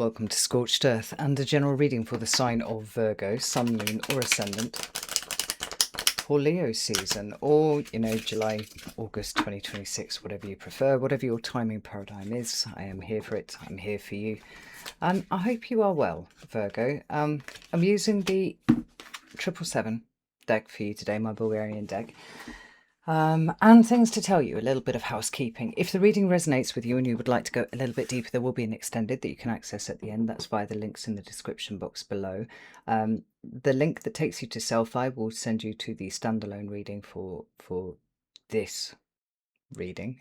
welcome to Scorched Earth and a general reading for the sign of Virgo, Sun, Moon or Ascendant for Leo season, or, July, August 2026, whatever you prefer, whatever your timing paradigm is. I am here for it. I'm here for you. I hope you are well, Virgo. I'm using the 777 deck for you today, my Bulgarian deck. And things to tell you, a little bit of housekeeping. If the reading resonates with you and you would like to go a little bit deeper, there will be an extended that you can access at the end. That's via the links in the description box below. The link that takes you to Self-I will send you to the standalone reading for this reading.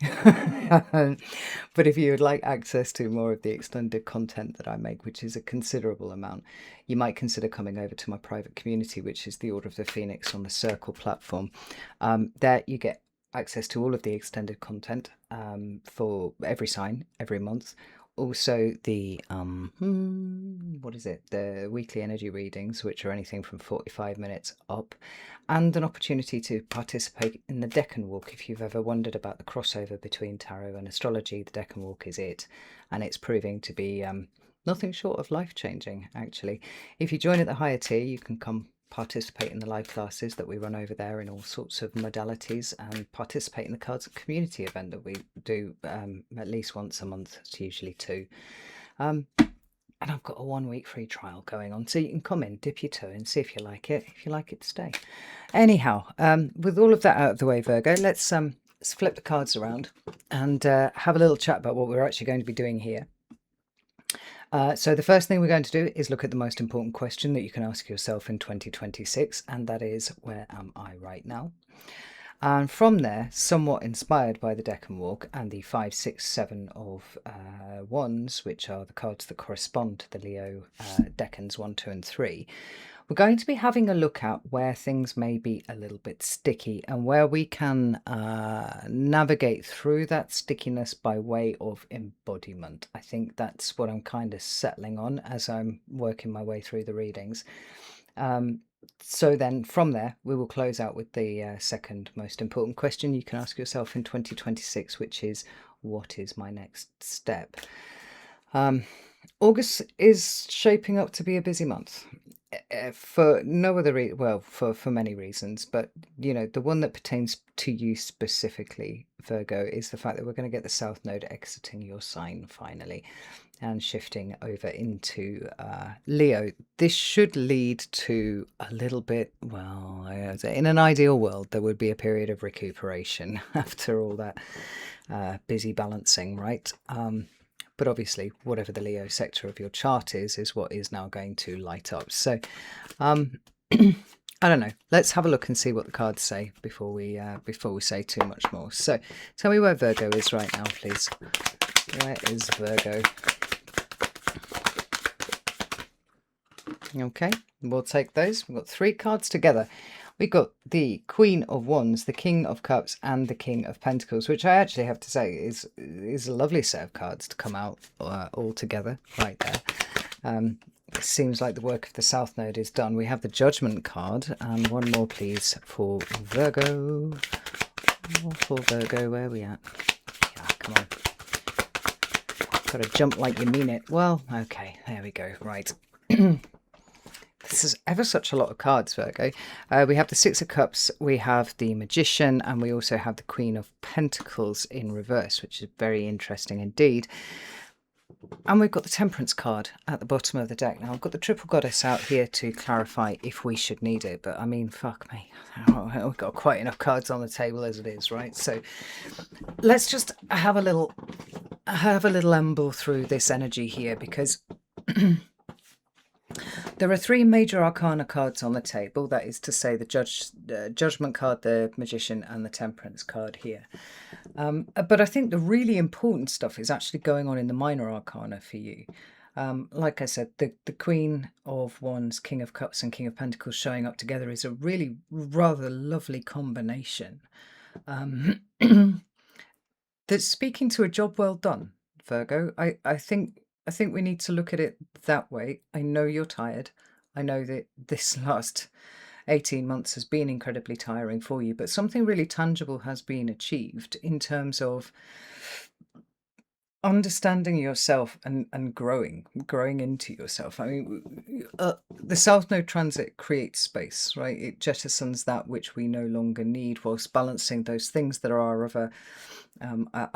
But if you would like access to more of the extended content that I make, which is a considerable amount, you might consider coming over to my private community, which is the Order of the Phoenix on the Circle platform. There you get access to all of the extended content for every sign every month. Also the the weekly energy readings, which are anything from 45 minutes up, and an opportunity to participate in the Decan Walk. If you've ever wondered about the crossover between tarot and astrology, the Decan Walk is it, and it's proving to be nothing short of life-changing, actually. If you join at the higher tier, you can come participate in the live classes that we run over there in all sorts of modalities, and participate in the Cards community event that we do at least once a month. It's usually two. And I've got a 1 week free trial going on, so you can come in, dip your toe and see if you like it. If you like it, stay. Anyhow, with all of that out of the way, Virgo, let's flip the cards around and have a little chat about what we're actually going to be doing here. So the first thing we're going to do is look at the most important question that you can ask yourself in 2026, and that is, where am I right now? And from there, somewhat inspired by the Decan Walk and the 5, 6, 7 of Wands, which are the cards that correspond to the Leo Decans 1, 2 and 3, we're going to be having a look at where things may be a little bit sticky and where we can navigate through that stickiness by way of embodiment. I think that's what I'm kind of settling on as I'm working my way through the readings. So then from there, we will close out with the second most important question you can ask yourself in 2026, which is, what is my next step? August is shaping up to be a busy month. For no other reason, well, for many reasons, but the one that pertains to you specifically, Virgo, is the fact that we're going to get the South Node exiting your sign finally and shifting over into Leo. This should lead to a little bit, well, in an ideal world, there would be a period of recuperation after all that busy balancing, right? But obviously, whatever the Leo sector of your chart is what is now going to light up. So, I don't know. Let's have a look and see what the cards say before we say too much more. So, tell me where Virgo is right now, please. Where is Virgo? Okay, we'll take those. We've got 3 cards together. We've got the Queen of Wands, the King of Cups, and the King of Pentacles, which I actually have to say is a lovely set of cards to come out all together right there. It seems like the work of the South Node is done. We have the Judgment card, and one more, please, for Virgo. For Virgo, where are we at? Yeah, come on. Got to jump like you mean it. Well, okay, there we go. Right. This is ever such a lot of cards, Virgo. We have the 6 of Cups, we have the Magician, and we also have the Queen of Pentacles in reverse, which is very interesting indeed. And we've got the Temperance card at the bottom of the deck. Now, I've got the Triple Goddess out here to clarify if we should need it, but I mean, fuck me. We've got quite enough cards on the table as it is, right? So let's just have a little amble through this energy here, because there are 3 major arcana cards on the table. That is to say, the Judgment card, the Magician, and the Temperance card here. But I think the really important stuff is actually going on in the minor arcana for you. Like I said, the Queen of Wands, King of Cups, and King of Pentacles showing up together is a really rather lovely combination. That's speaking to a job well done, Virgo. I think we need to look at it that way. I know you're tired. I know that this last 18 months has been incredibly tiring for you, but something really tangible has been achieved in terms of understanding yourself and growing into yourself. I mean, the South Node transit creates space, right? It jettisons that which we no longer need, whilst balancing those things that are of a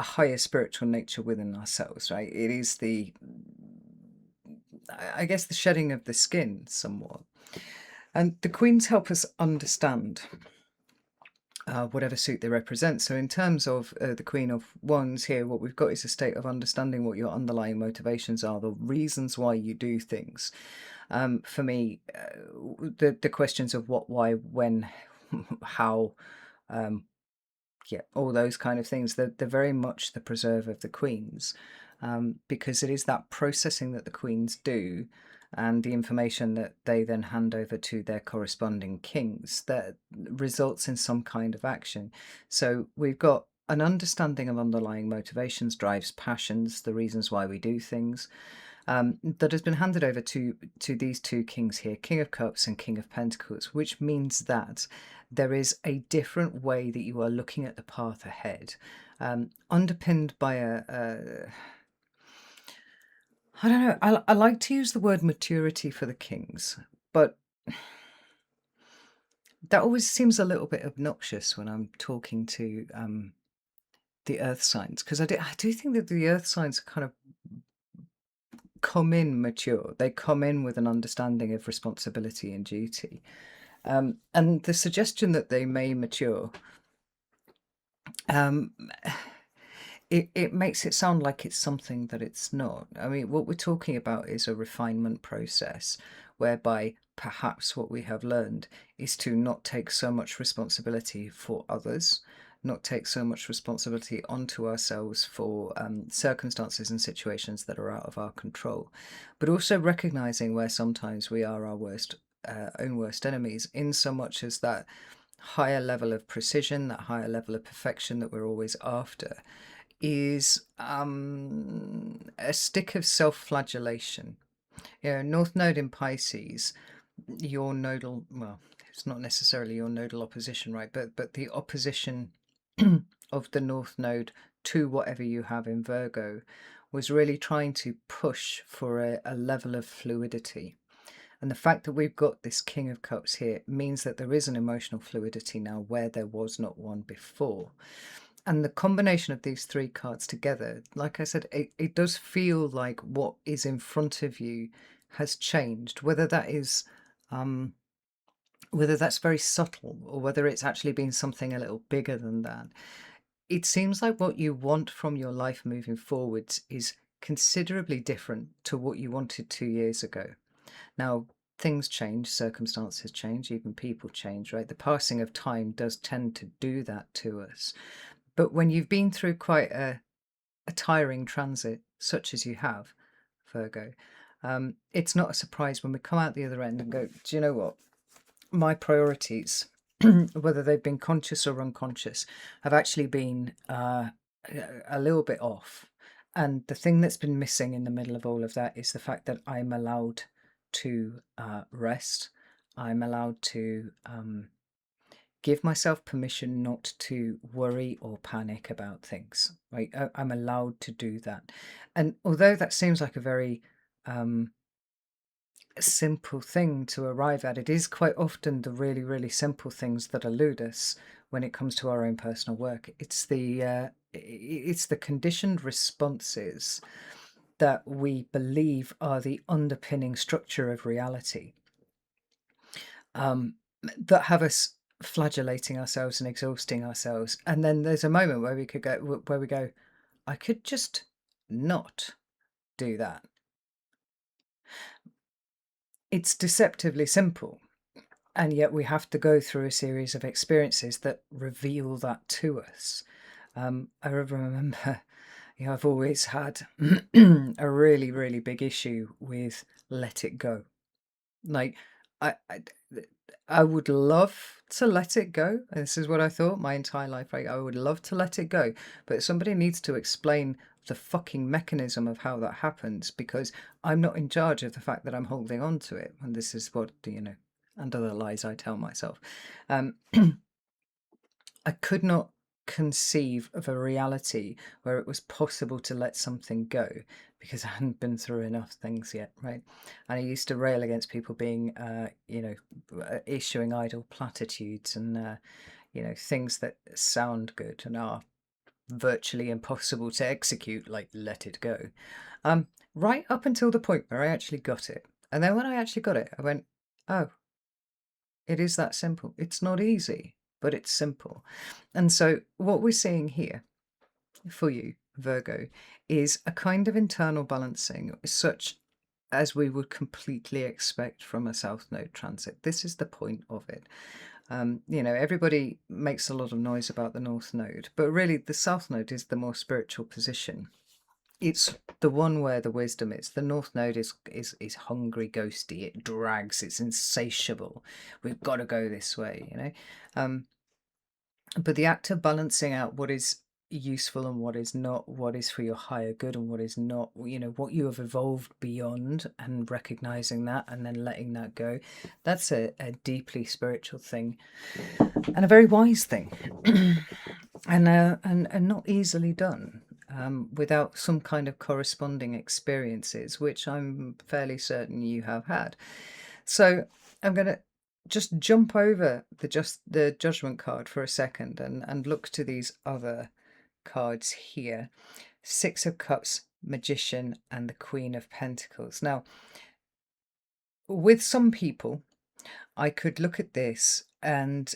higher spiritual nature within ourselves, right? It is I guess, the shedding of the skin somewhat. And the queens help us understand whatever suit they represent. So in terms of the Queen of Wands here, what we've got is a state of understanding what your underlying motivations are, the reasons why you do things. For me, the questions of what, why, when, how, yeah, all those kind of things, they're very much the preserve of the queens, because it is that processing that the queens do and the information that they then hand over to their corresponding kings that results in some kind of action. So we've got an understanding of underlying motivations, drives, passions, the reasons why we do things, that has been handed over to these two kings here, King of Cups and King of Pentacles, which means that there is a different way that you are looking at the path ahead, underpinned by I don't know, I like to use the word maturity for the kings, but that always seems a little bit obnoxious when I'm talking to the earth signs, because I do think that the earth signs kind of come in mature. They come in with an understanding of responsibility and duty. And the suggestion that they may mature, um, it makes it sound like it's something that it's not. I mean, what we're talking about is a refinement process whereby perhaps what we have learned is to not take so much responsibility for others, not take so much responsibility onto ourselves for circumstances and situations that are out of our control, but also recognizing where sometimes we are our own worst enemies, in so much as that higher level of precision, that higher level of perfection that we're always after, is a stick of self-flagellation. North Node in Pisces, your nodal, well, it's not necessarily your nodal opposition, right? But the opposition of the North Node to whatever you have in Virgo was really trying to push for a level of fluidity. And the fact that we've got this King of Cups here means that there is an emotional fluidity now where there was not one before. And the combination of these three cards together, like I said, it does feel like what is in front of you has changed, whether that's very subtle or whether it's actually been something a little bigger than that. It seems like what you want from your life moving forwards is considerably different to what you wanted 2 years ago. Now, things change, circumstances change, even people change, right? The passing of time does tend to do that to us. But when you've been through quite a tiring transit, such as you have, Virgo, it's not a surprise when we come out the other end and go, do you know what? My priorities, whether they've been conscious or unconscious, have actually been a little bit off. And the thing that's been missing in the middle of all of that is the fact that I'm allowed to rest. I'm allowed to give myself permission not to worry or panic about things, right? I'm allowed to do that. And although that seems like a very simple thing to arrive at, it is quite often the really, really simple things that elude us when it comes to our own personal work. It's the conditioned responses that we believe are the underpinning structure of reality, that have us flagellating ourselves and exhausting ourselves. And then there's a moment where we go, I could just not do that. It's deceptively simple. And yet we have to go through a series of experiences that reveal that to us. I remember, I've always had a really, really big issue with let it go. Like, I, I, I would love to let it go. This is what I thought my entire life. Like, I would love to let it go, but somebody needs to explain the fucking mechanism of how that happens, because I'm not in charge of the fact that I'm holding on to it. And this is what, and other lies I tell myself. I could not conceive of a reality where it was possible to let something go because I hadn't been through enough things yet, right? And I used to rail against people being, issuing idle platitudes and, things that sound good and are virtually impossible to execute, like let it go. Um, right up until the point where I actually got it. And then when I actually got it, I went, oh, it is that simple. It's not easy, but it's simple. And so what we're seeing here for you, Virgo, is a kind of internal balancing, such as we would completely expect from a South Node transit. This is the point of it. Everybody makes a lot of noise about the North Node, but really the South Node is the more spiritual position. It's the one where the wisdom is. The North Node is hungry, ghosty. It drags. It's insatiable. We've got to go this way. But the act of balancing out what is useful and what is not, what is for your higher good and what is not, what you have evolved beyond, and recognizing that and then letting that go, that's a deeply spiritual thing and a very wise thing, and not easily done. Without some kind of corresponding experiences, which I'm fairly certain you have had. So I'm going to just jump over the judgment card for a second and look to these other cards here. Six of Cups, Magician, and the Queen of Pentacles. Now, with some people, I could look at this and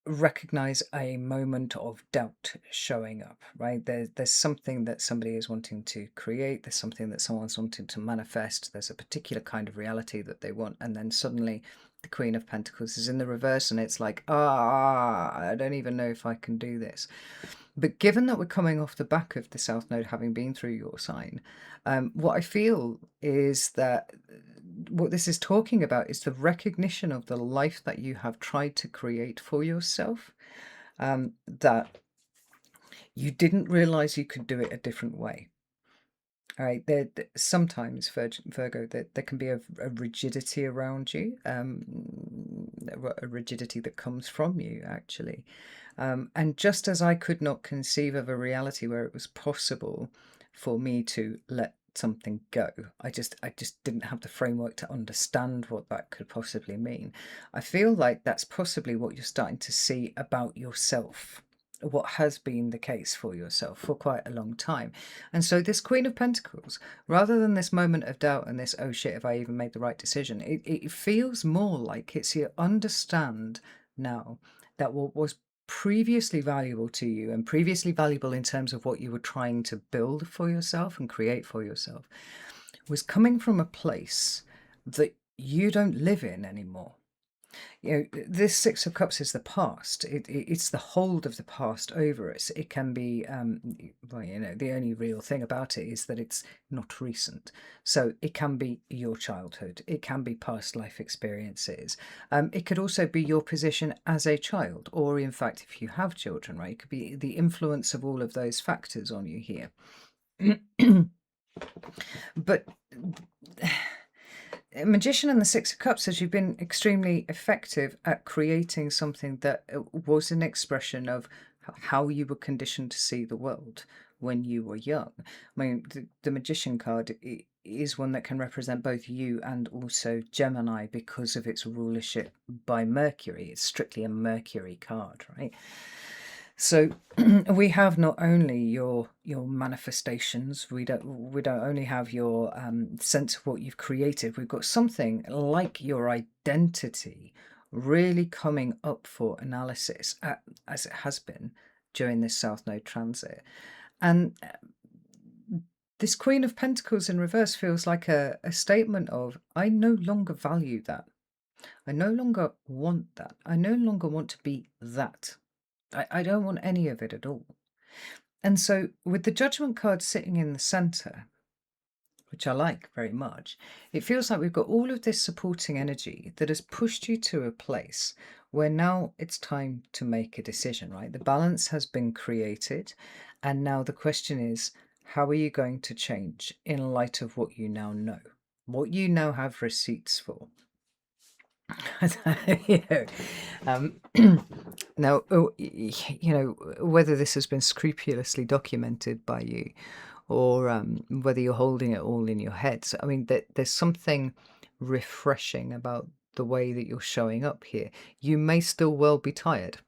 recognize a moment of doubt showing up, right? There's something that somebody is wanting to create, there's something that someone's wanting to manifest, there's a particular kind of reality that they want, and then suddenly the Queen of Pentacles is in the reverse and it's like, I don't even know if I can do this. But given that we're coming off the back of the South Node having been through your sign, what I feel is that what this is talking about is the recognition of the life that you have tried to create for yourself, that you didn't realize you could do it a different way. All right, sometimes Virgo, there can be a rigidity around you, a rigidity that comes from you, actually. And just as I could not conceive of a reality where it was possible for me to let something go, I just didn't have the framework to understand what that could possibly mean. I feel like that's possibly what you're starting to see about yourself, what has been the case for yourself for quite a long time. And so this Queen of Pentacles, rather than this moment of doubt and this, oh shit, have I even made the right decision? It feels more like it's you understand now that what was previously valuable to you and previously valuable in terms of what you were trying to build for yourself and create for yourself was coming from a place that you don't live in anymore. This Six of Cups is the past. It's the hold of the past over us. It can be, the only real thing about it is that it's not recent. So it can be your childhood. It can be past life experiences. It could also be your position as a child, or in fact, if you have children, right? It could be the influence of all of those factors on you here. But Magician and the Six of Cups says you've been extremely effective at creating something that was an expression of how you were conditioned to see the world when you were young. I mean, the Magician card is one that can represent both you and also Gemini because of its rulership by Mercury. It's strictly a Mercury card, right? So we have not only your manifestations, we don't only have your sense of what you've created. We've got something like your identity really coming up for analysis, as it has been during this South Node transit. And this Queen of Pentacles in reverse feels like a statement of, I no longer value that. I no longer want that. I no longer want to be that. I don't want any of it at all. And so with the Judgment card sitting in the center, which I like very much, it feels like we've got all of this supporting energy that has pushed you to a place where now it's time to make a decision, right? The balance has been created. And now the question is, how are you going to change in light of what you now know, what you now have receipts for? You know, um, now, whether this has been scrupulously documented by you or whether you're holding it all in your head. So, I mean, there's something refreshing about the way that you're showing up here. You may still well be tired.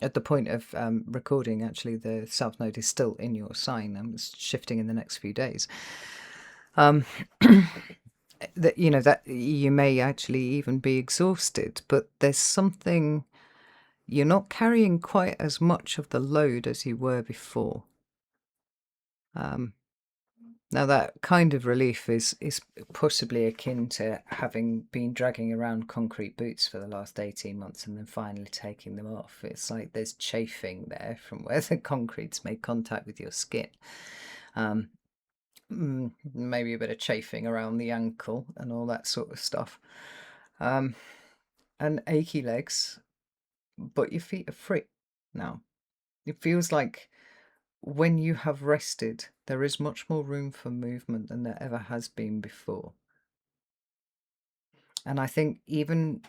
At the point of recording, actually, the South Node is still in your sign and it's shifting in the next few days. Um, that you may actually even be exhausted, but there's something, you're not carrying quite as much of the load as you were before. Now that kind of relief is possibly akin to having been dragging around concrete boots for the last 18 months and then finally taking them off. It's like there's chafing there from where the concrete's made contact with your skin. Maybe a bit of chafing around the ankle and all that sort of stuff. And achy legs, but your feet are free now. It feels like when you have rested, there is much more room for movement than there ever has been before. And I think even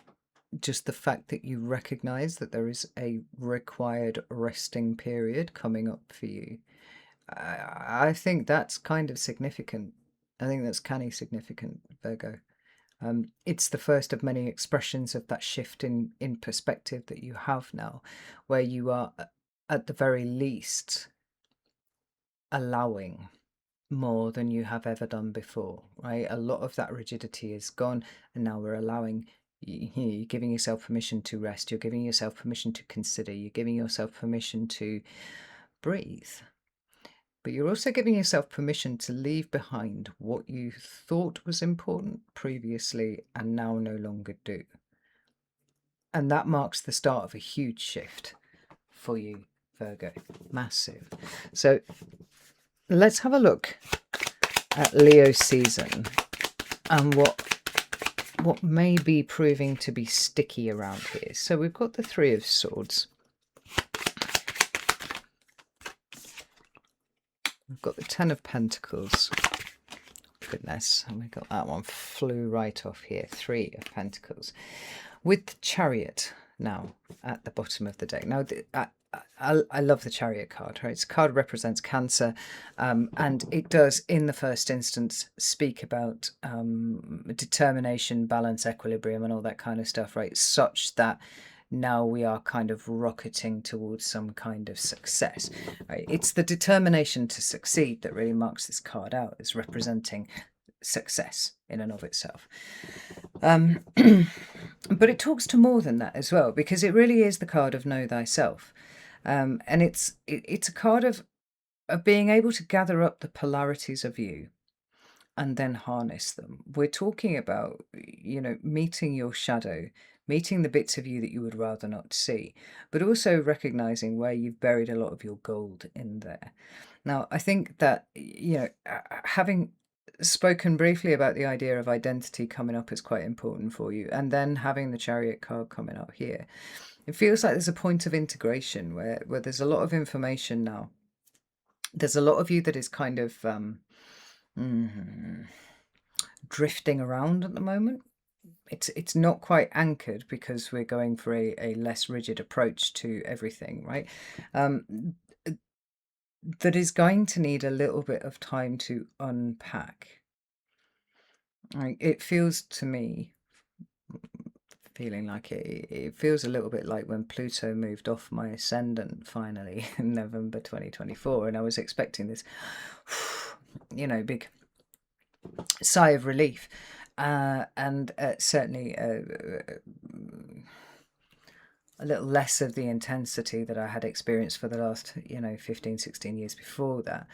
just the fact that you recognize that there is a required resting period coming up for you, I think that's kind of significant. I think that's canny significant, Virgo. It's the first of many expressions of that shift in perspective that you have now, where you are at the very least allowing more than you have ever done before, right? A lot of that rigidity is gone, and now we're allowing you're giving yourself permission to rest, you're giving yourself permission to consider, you're giving yourself permission to breathe, but you're also giving yourself permission to leave behind what you thought was important previously and now no longer do. And that marks the start of a huge shift for you, Virgo. Massive. So let's have a look at Leo season and what may be proving to be sticky around here. So we've got the Three of Swords. We've got the Ten of Pentacles. Goodness, and we got that one flew right off here. Three of Pentacles. With the Chariot now at the bottom of the deck. Now, I love the Chariot card, right? This card represents Cancer, and it does, in the first instance, speak about determination, balance, equilibrium, and all that kind of stuff, right? Such that now we are kind of rocketing towards some kind of success, right? It's the determination to succeed that really marks this card out as representing success in and of itself. But it talks to more than that as well, because it really is the card of know thyself. And it's a card of being able to gather up the polarities of you and then harness them. We're talking about, meeting your shadow, meeting the bits of you that you would rather not see, but also recognizing where you've buried a lot of your gold in there. Now, I think that, having spoken briefly about the idea of identity coming up is quite important for you, and then having the Chariot card coming up here, it feels like there's a point of integration where there's a lot of information now. There's a lot of you that is kind of drifting around at the moment. It's not quite anchored because we're going for a less rigid approach to everything, right? That is going to need a little bit of time to unpack. It feels to me, feeling like it feels a little bit like when Pluto moved off my ascendant finally in November 2024, and I was expecting this, big sigh of relief, and certainly a little less of the intensity that I had experienced for the last, 15, 16 years before that.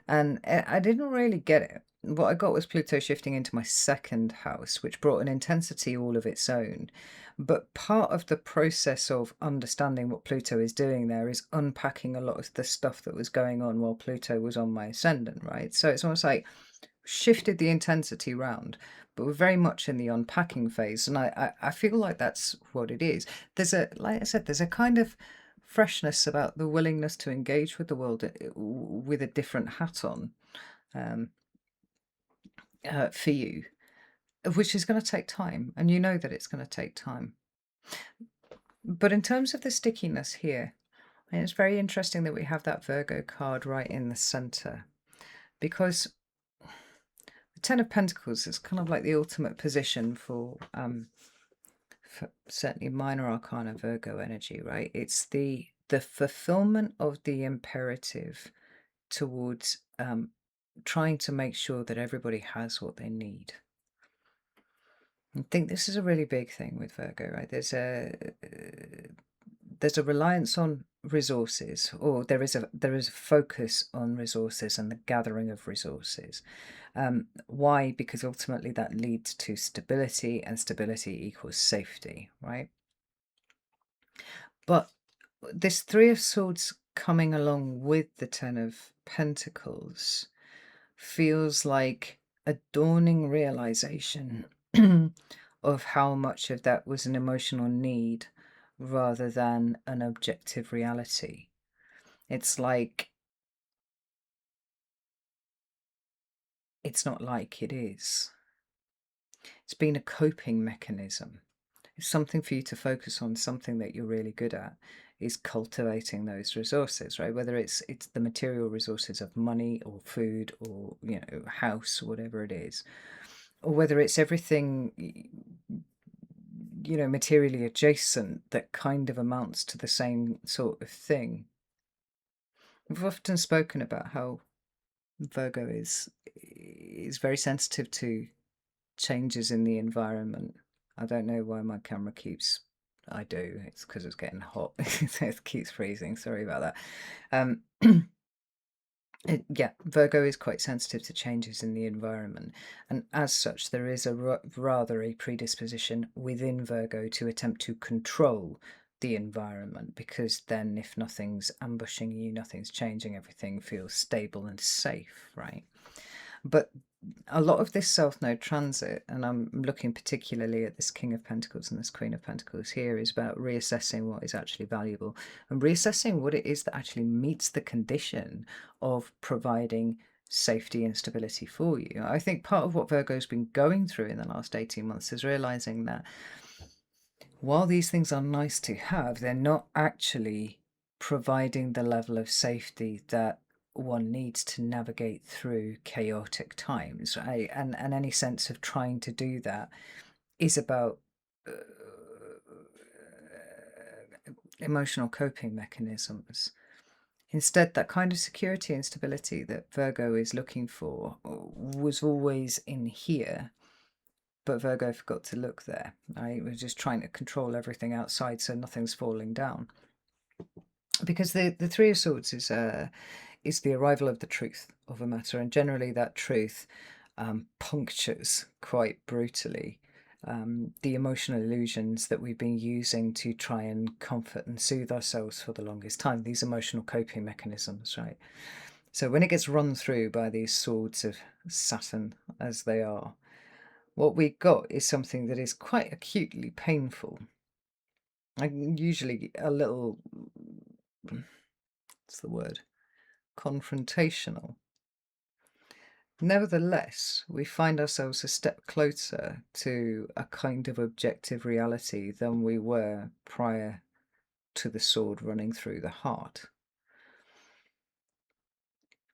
And I didn't really get it. What I got was Pluto shifting into my second house, which brought an intensity all of its own. But part of the process of understanding what Pluto is doing there is unpacking a lot of the stuff that was going on while Pluto was on my ascendant, right? So it's almost like shifted the intensity round, but we're very much in the unpacking phase, and I feel like that's what it is. Like I said, there's a kind of freshness about the willingness to engage with the world with a different hat on, for you. which is going to take time, and you know that it's going to take time. But in terms of the stickiness here, and it's very interesting that we have that Virgo card right in the center, because the Ten of Pentacles is kind of like the ultimate position for certainly minor arcana Virgo energy, right? It's the fulfillment of the imperative towards trying to make sure that everybody has what they need. I think this is a really big thing with Virgo, right? There's a reliance on resources, or there is a focus on resources and the gathering of resources. Why? Because ultimately that leads to stability, and stability equals safety, right? But this Three of Swords coming along with the Ten of Pentacles feels like a dawning realization of how much of that was an emotional need rather than an objective reality. It's like, it's not like it is. It's been a coping mechanism. It's something for you to focus on, something that you're really good at is cultivating those resources, right? Whether it's the material resources of money or food or, you know, house, whatever it is, or whether it's everything, you know, materially adjacent that kind of amounts to the same sort of thing. We've often spoken about how Virgo is very sensitive to changes in the environment. I don't know why my camera keeps... I do. It's because it's getting hot. It keeps freezing. Sorry about that. Yeah, Virgo is quite sensitive to changes in the environment, and as such, there is rather a predisposition within Virgo to attempt to control the environment, because then if nothing's ambushing you, nothing's changing, everything feels stable and safe, right? But a lot of this South Node transit, and I'm looking particularly at this King of Pentacles and this Queen of Pentacles here, is about reassessing what is actually valuable and reassessing what it is that actually meets the condition of providing safety and stability for you. I think part of what Virgo's been going through in the last 18 months is realizing that while these things are nice to have, they're not actually providing the level of safety that one needs to navigate through chaotic times, right? And any sense of trying to do that is about emotional coping mechanisms. Instead, that kind of security and stability that Virgo is looking for was always in here, but Virgo forgot to look there. Right? We're just trying to control everything outside so nothing's falling down. Because the Three of Swords is the arrival of the truth of a matter, and generally that truth punctures quite brutally the emotional illusions that we've been using to try and comfort and soothe ourselves for the longest time, these emotional coping mechanisms, right? So when it gets run through by these swords of Saturn, as they are, what we got is something that is quite acutely painful. And usually a little, what's the word, confrontational. Nevertheless, we find ourselves a step closer to a kind of objective reality than we were prior to the sword running through the heart.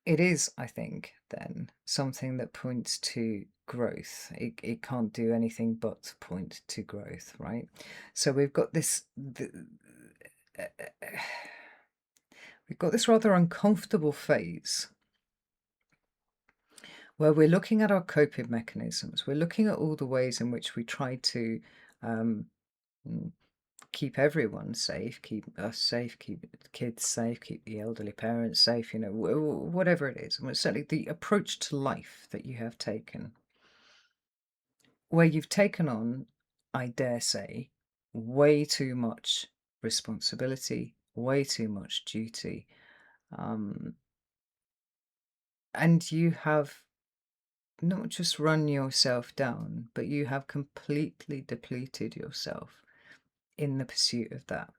It is, I think, then, something that points to growth. It can't do anything but point to growth, right? So we've got this... we've got this rather uncomfortable phase where we're looking at our coping mechanisms. We're looking at all the ways in which we try to keep everyone safe, keep us safe, keep the kids safe, keep the elderly parents safe, you know, whatever it is. And certainly the approach to life that you have taken, where you've taken on, I dare say, way too much responsibility, way too much duty. And you have not just run yourself down, but you have completely depleted yourself in the pursuit of that.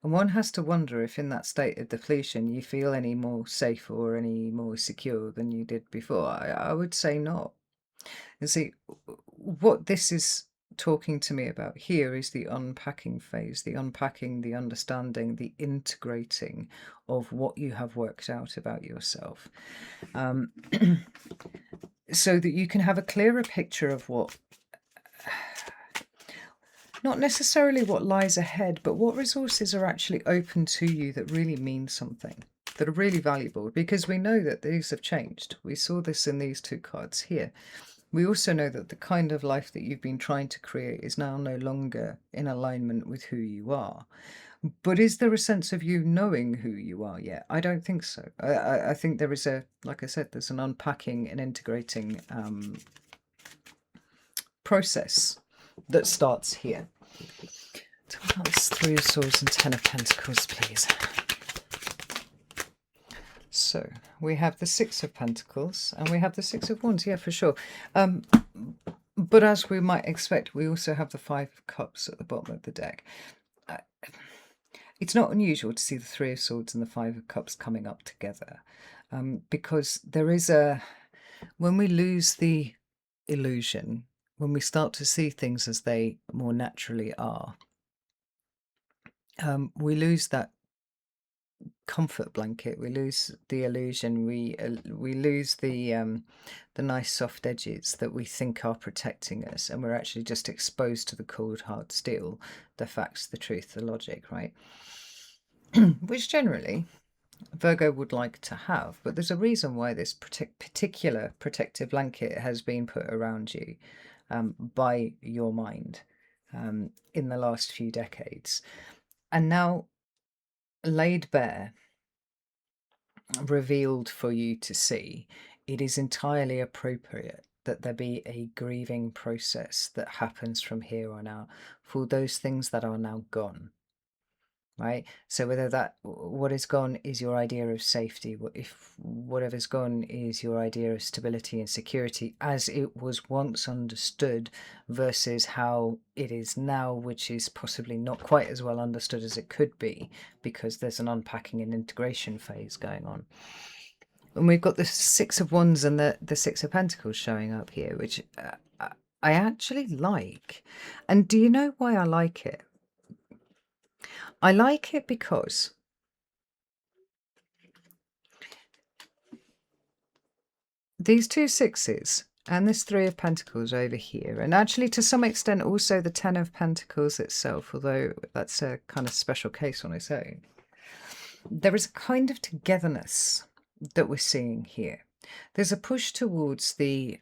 And one has to wonder if in that state of depletion you feel any more safe or any more secure than you did before. I would say not. And see, what this is talking to me about here is the unpacking phase, the unpacking, the understanding, the integrating of what you have worked out about yourself. So that you can have a clearer picture of what, not necessarily what lies ahead, but what resources are actually open to you that really mean something, that are really valuable, because we know that these have changed. We saw this in these two cards here. We also know that the kind of life that you've been trying to create is now no longer in alignment with who you are. But is there a sense of you knowing who you are yet? I don't think so. I think there is like I said, there's an unpacking and integrating process that starts here. So what about this Three of Swords and Ten of Pentacles, please? So we have the Six of Pentacles and we have the Six of Wands. Yeah, for sure. But as we might expect, we also have the Five of Cups at the bottom of the deck. It's not unusual to see the Three of Swords and the Five of Cups coming up together, because there is when we lose the illusion, when we start to see things as they more naturally are, we lose that comfort blanket, we lose the illusion, we lose the nice soft edges that we think are protecting us, and we're actually just exposed to the cold hard steel, the facts, the truth, the logic, right? Which generally Virgo would like to have, but there's a reason why this particular protective blanket has been put around you by your mind in the last few decades, and now laid bare, revealed for you to see. It is entirely appropriate that there be a grieving process that happens from here on out for those things that are now gone. Right, so whether that what is gone is your idea of safety, if whatever's gone is your idea of stability and security as it was once understood versus how it is now, which is possibly not quite as well understood as it could be, because there's an unpacking and integration phase going on. And we've got the Six of Wands and the Six of Pentacles showing up here, which I actually like. And do you know why I like it? I like it because these two sixes and this Three of Pentacles over here, and actually to some extent also the Ten of Pentacles itself, although that's a kind of special case on its own, there is a kind of togetherness that we're seeing here. There's a push towards the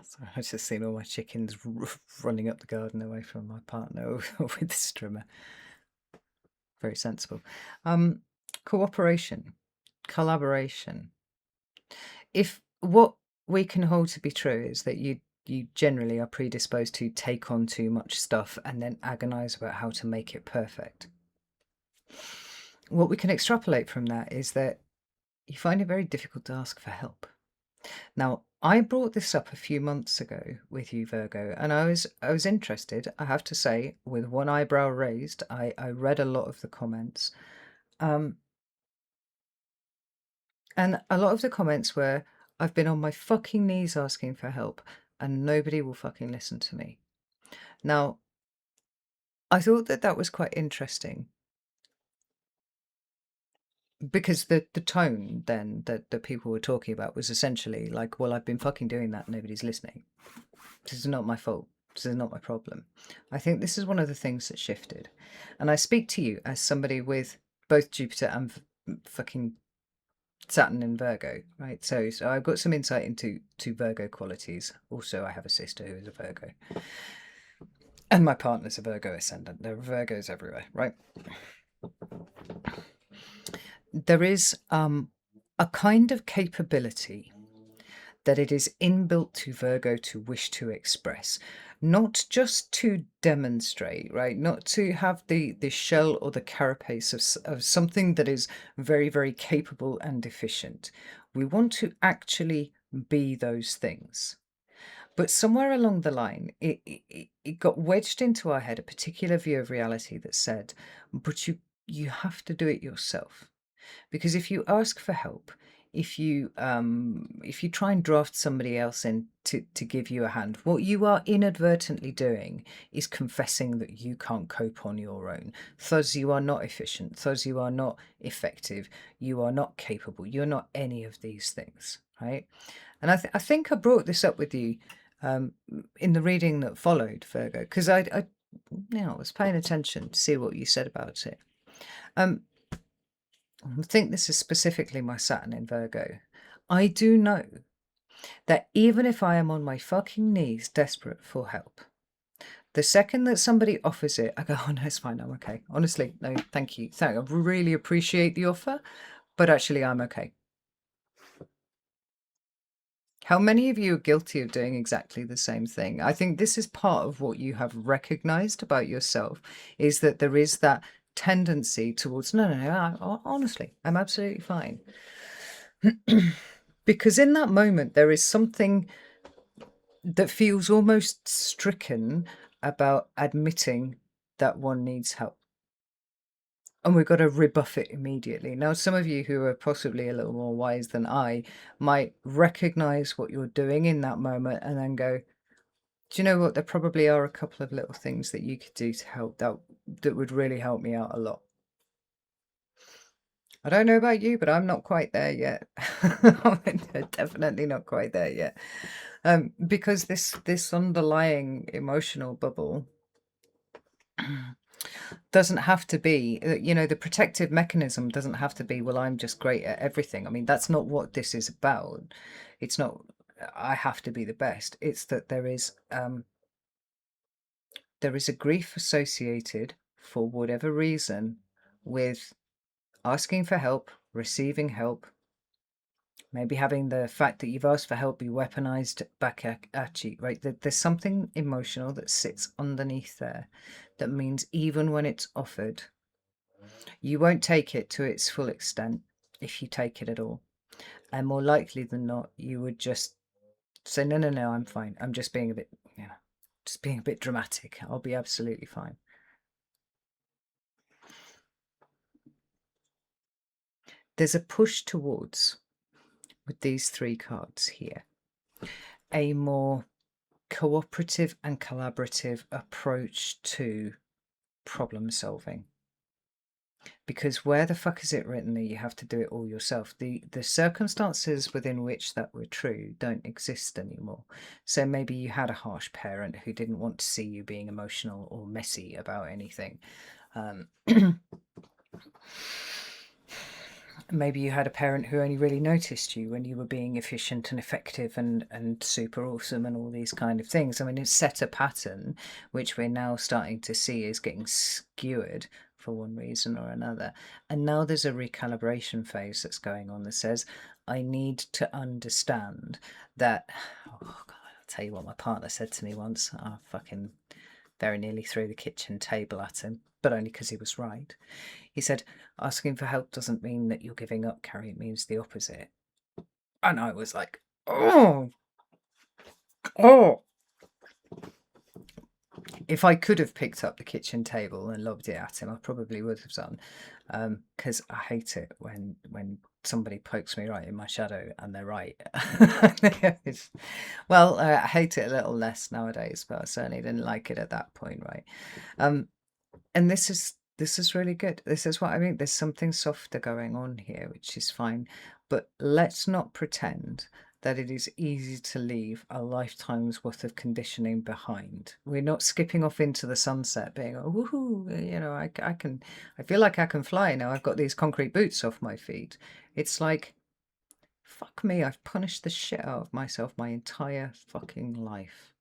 sorry, I've just seen all my chickens running up the garden away from my partner with the strimmer. Very sensible. Cooperation, collaboration. If what we can hold to be true is that you generally are predisposed to take on too much stuff and then agonize about how to make it perfect. What we can extrapolate from that is that you find it very difficult to ask for help. Now, I brought this up a few months ago with you, Virgo, and I was interested, I have to say, with one eyebrow raised. I read a lot of the comments. And a lot of the comments were, I've been on my fucking knees asking for help and nobody will fucking listen to me. Now, I thought that that was quite interesting, because the tone then that people were talking about was essentially like, well, I've been fucking doing that, nobody's listening. This is not my fault. This is not my problem. I think this is one of the things that shifted. And I speak to you as somebody with both Jupiter and fucking Saturn in Virgo, right? So I've got some insight into Virgo qualities. Also, I have a sister who is a Virgo. And my partner's a Virgo ascendant. There are Virgos everywhere, right? There is a kind of capability that it is inbuilt to Virgo to wish to express, not just to demonstrate, right? Not to have the shell or the carapace of something that is very, very capable and efficient. We want to actually be those things. But somewhere along the line, it got wedged into our head, a particular view of reality that said, but you have to do it yourself. Because if you ask for help, if you try and draft somebody else in to give you a hand, what you are inadvertently doing is confessing that you can't cope on your own. Thus you are not efficient, thus you are not effective, you are not capable, you're not any of these things, right? And I think I brought this up with you in the reading that followed, Virgo, because I was paying attention to see what you said about it. I think this is specifically my Saturn in Virgo. I do know that even if I am on my fucking knees desperate for help, the second that somebody offers it, I go, oh no, it's fine, I'm okay. Honestly, no, thank you. I really appreciate the offer, but actually I'm okay. How many of you are guilty of doing exactly the same thing? I think this is part of what you have recognized about yourself, is that there is that tendency towards, no, honestly, I'm absolutely fine. Because in that moment, there is something that feels almost stricken about admitting that one needs help. And we've got to rebuff it immediately. Now, some of you who are possibly a little more wise than I might recognize what you're doing in that moment and then go, do you know what? There probably are a couple of little things that you could do to help that would really help me out a lot. I don't know about you, but I'm not quite there yet. I'm definitely not quite there yet. Because this underlying emotional bubble doesn't have to be, the protective mechanism doesn't have to be, well, I'm just great at everything. I mean, that's not what this is about. It's not, I have to be the best. It's that there is a grief associated, for whatever reason, with asking for help, receiving help, maybe having the fact that you've asked for help be weaponized back at you, right? There's something emotional that sits underneath there that means even when it's offered, you won't take it to its full extent, if you take it at all. And more likely than not, you would just say, no, I'm fine. I'm just being a bit, just being a bit dramatic. I'll be absolutely fine. There's a push towards, with these three cards here, a more cooperative and collaborative approach to problem solving. Because where the fuck is it written that you have to do it all yourself? The circumstances within which that were true don't exist anymore. So maybe you had a harsh parent who didn't want to see you being emotional or messy about anything. Maybe you had a parent who only really noticed you when you were being efficient and effective and super awesome and all these kind of things. I mean, it's set a pattern which we're now starting to see is getting skewered for one reason or another. And now there's a recalibration phase that's going on that says, I need to understand that, oh God, I'll tell you what my partner said to me once. I fucking very nearly threw the kitchen table at him, but only because he was right. He said, asking for help doesn't mean that you're giving up, Carrie. It means the opposite. And I was like, oh. If I could have picked up the kitchen table and lobbed it at him, I probably would have done. Because I hate it when somebody pokes me right in my shadow and they're right. Well, I hate it a little less nowadays, but I certainly didn't like it at that point, right? And this is really good. This is what I mean. There's something softer going on here, which is fine. But let's not pretend that it is easy to leave a lifetime's worth of conditioning behind. We're not skipping off into the sunset being, oh, woohoo, I feel like I can fly now. I've got these concrete boots off my feet. It's like, fuck me, I've punished the shit out of myself my entire fucking life.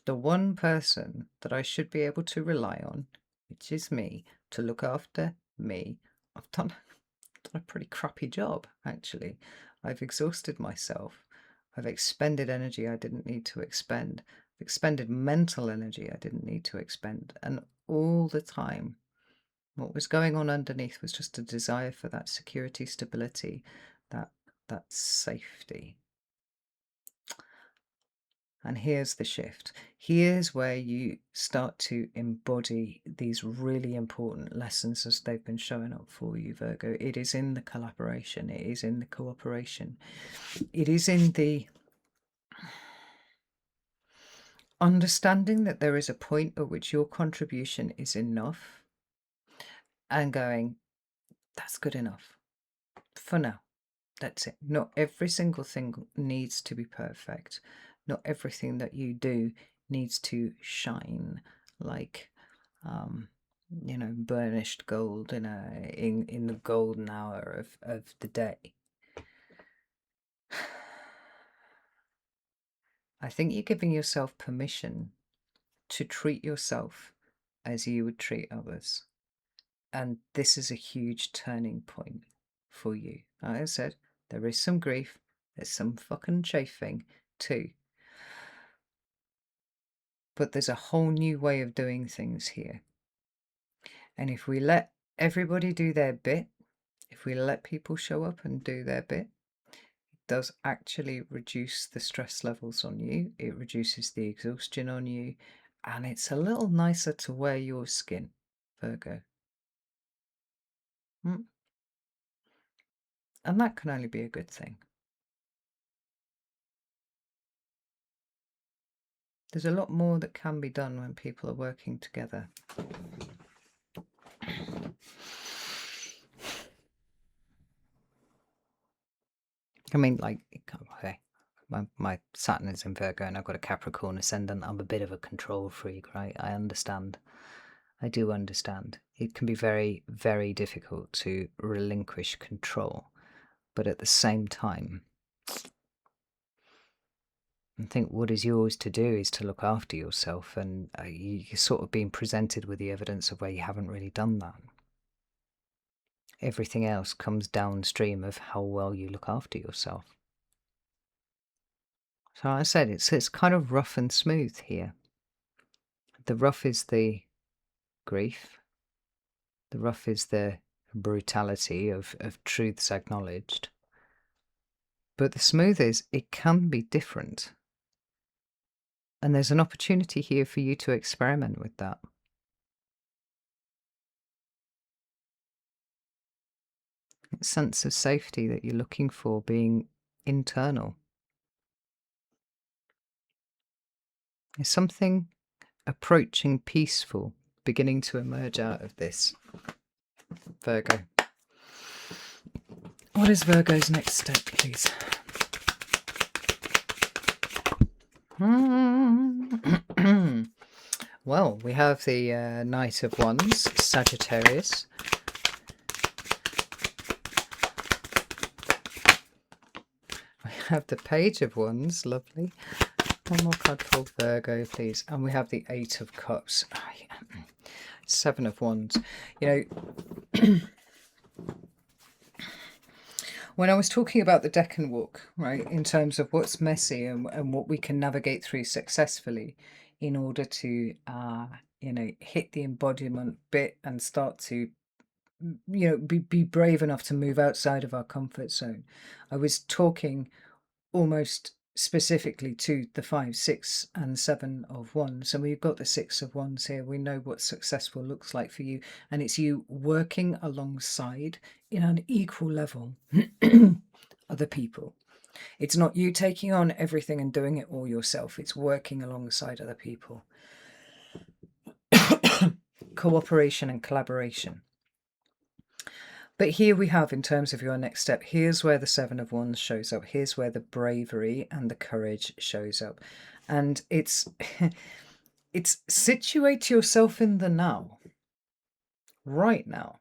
The one person that I should be able to rely on, which is me, to look after me, I've done a pretty crappy job, actually. I've exhausted myself. I've expended energy I didn't need to expend. I've expended mental energy I didn't need to expend. And all the time, what was going on underneath was just a desire for that security, stability, that safety. And here's the shift. Here's where you start to embody these really important lessons as they've been showing up for you, Virgo. It is in the collaboration. It is in the cooperation. It is in the understanding that there is a point at which your contribution is enough and going, that's good enough for now. That's it. Not every single thing needs to be perfect. Not everything that you do needs to shine like, burnished gold in the golden hour of the day. I think you're giving yourself permission to treat yourself as you would treat others. And this is a huge turning point for you. Like I said, there is some grief, there's some fucking chafing too. But there's a whole new way of doing things here. And if we let everybody do their bit, if we let people show up and do their bit, it does actually reduce the stress levels on you. It reduces the exhaustion on you. And it's a little nicer to wear your skin, Virgo. And that can only be a good thing. There's a lot more that can be done when people are working together. I mean, like, okay, my Saturn is in Virgo and I've got a Capricorn ascendant. I'm a bit of a control freak, right? I understand. I do understand. It can be very, very difficult to relinquish control. But at the same time, I think what is yours to do is to look after yourself, and you're sort of being presented with the evidence of where you haven't really done that. Everything else comes downstream of how well you look after yourself. So I said it's kind of rough and smooth here. The rough is the grief. The rough is the brutality of truths acknowledged. But the smooth is it can be different. And there's an opportunity here for you to experiment with that. A sense of safety that you're looking for being internal. There's something approaching peaceful beginning to emerge out of this, Virgo. What is Virgo's next step, please? Well, we have the Knight of Wands, Sagittarius. We have the Page of Wands, lovely. One more card for Virgo, please. And we have the Eight of Cups. Seven of Wands. You know, when I was talking about the Deccan walk, right, in terms of what's messy and what we can navigate through successfully in order to, hit the embodiment bit and start to, be brave enough to move outside of our comfort zone. I was talking almost specifically to the 5, 6 and 7 of Wands. And we've got the 6 of Wands here. We know what successful looks like for you, and it's you working alongside in an equal level other people. It's not you taking on everything and doing it all yourself. It's working alongside other people. Cooperation and collaboration. But here we have, in terms of your next step, here's where the Seven of Wands shows up. Here's where the bravery and the courage shows up. And it's situate yourself in the now, right now.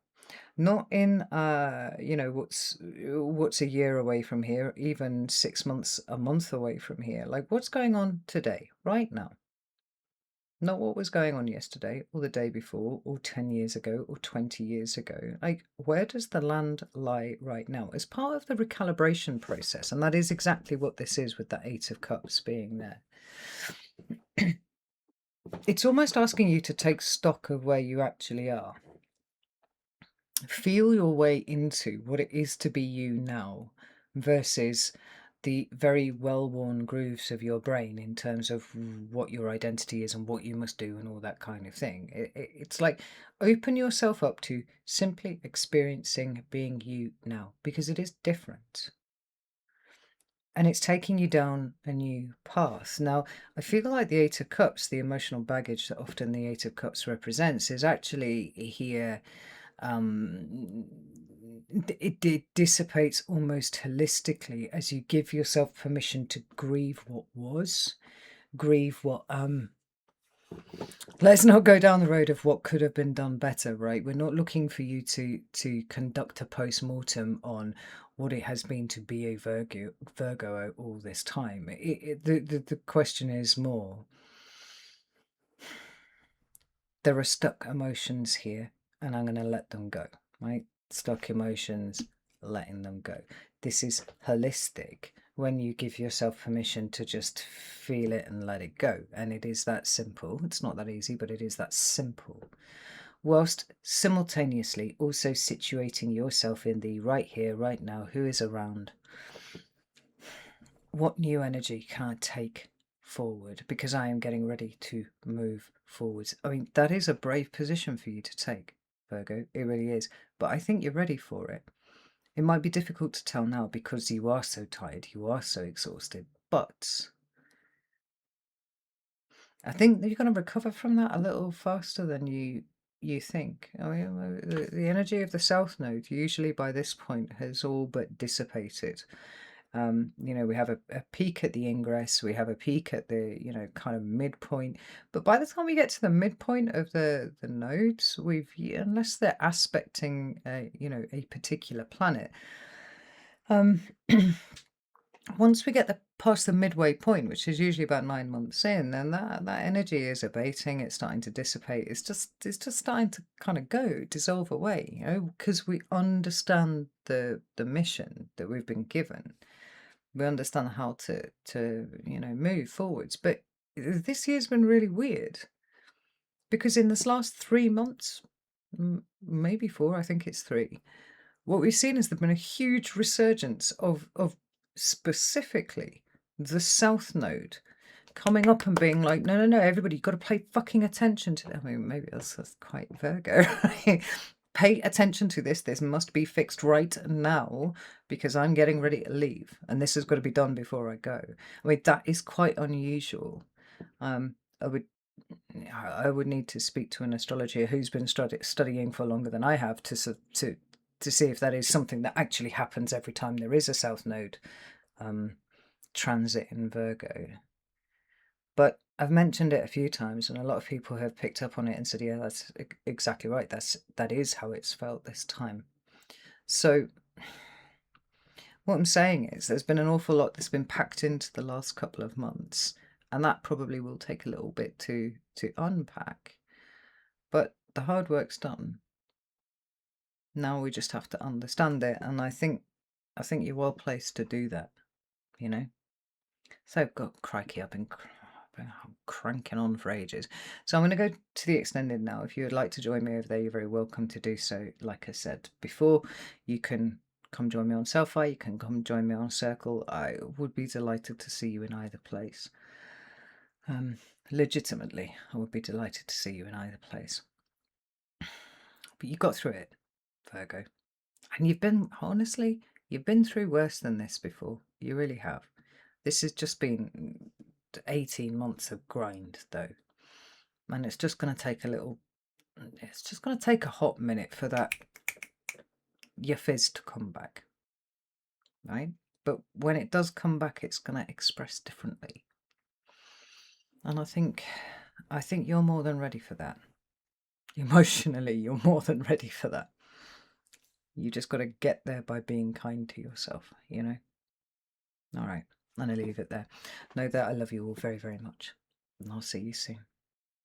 Not in, what's a year away from here, even 6 months, a month away from here. Like, what's going on today, right now? Not what was going on yesterday or the day before or 10 years ago or 20 years ago. Like, where does the land lie right now as part of the recalibration process? And that is exactly what this is with the Eight of Cups being there. It's almost asking you to take stock of where you actually are. Feel your way into what it is to be you now versus the very well-worn grooves of your brain in terms of what your identity is and what you must do and all that kind of thing. It's like open yourself up to simply experiencing being you now, because it is different. And it's taking you down a new path. Now, I feel like the Eight of Cups, the emotional baggage that often the Eight of Cups represents, is actually here. It dissipates almost holistically as you give yourself permission to grieve what was, grieve what let's not go down the road of what could have been done better, right? We're not looking for you to conduct a post-mortem on what it has been to be a Virgo all this time. The question is more, there are stuck emotions here, and I'm going to let them go, right? Stuck emotions, letting them go. This is holistic when you give yourself permission to just feel it and let it go. And it is that simple. It's not that easy, but it is that simple. Whilst simultaneously also situating yourself in the right here, right now, who is around, what new energy can I take forward, because I am getting ready to move forwards. I mean, that is a brave position for you to take, Virgo. It really is. But I think you're ready for it. It might be difficult to tell now because you are so tired, you are so exhausted, but I think you're going to recover from that a little faster than you think. I mean, the energy of the South Node usually by this point has all but dissipated. We have a peak at the ingress, we have a peak at the, kind of midpoint. But by the time we get to the midpoint of the nodes, unless they're aspecting, a particular planet, um, once we get past the midway point, which is usually about 9 months in, then that energy is abating. It's starting to dissipate. It's just starting to kind of dissolve away, because we understand the mission that we've been given. We understand how to move forwards. But this year's been really weird, because in this last 3 months, maybe 4, I think it's 3, what we've seen is there's been a huge resurgence of specifically the South Node coming up and being like, no, everybody, you've got to pay fucking attention to that. I mean, maybe that's quite Virgo, right? Pay attention to this. This must be fixed right now, because I'm getting ready to leave, and this has got to be done before I go. I mean, that is quite unusual. I would need to speak to an astrologer who's been studying for longer than I have to see if that is something that actually happens every time there is a South Node transit in Virgo. But I've mentioned it a few times, and a lot of people have picked up on it and said, yeah, that's exactly right. That is how it's felt this time. So what I'm saying is there's been an awful lot that's been packed into the last couple of months, and that probably will take a little bit to unpack. But the hard work's done. Now we just have to understand it, and I think you're well placed to do that, So, God, crikey, I've been cranking on for ages. So I'm going to go to the extended now. If you would like to join me over there, you're very welcome to do so. Like I said before, you can come join me on Selfie, you can come join me on Circle. I would be delighted to see you in either place. Legitimately, I would be delighted to see you in either place. But you got through it, Virgo. And you've been through worse than this before. You really have. This has just been 18 months of grind, though. And it's just going to take a hot minute for that, your fizz to come back. Right? But when it does come back, it's going to express differently. And I think you're more than ready for that. Emotionally, you're more than ready for that. You just got to get there by being kind to yourself, All right, I'm going to leave it there. Know that I love you all very, very much. And I'll see you soon.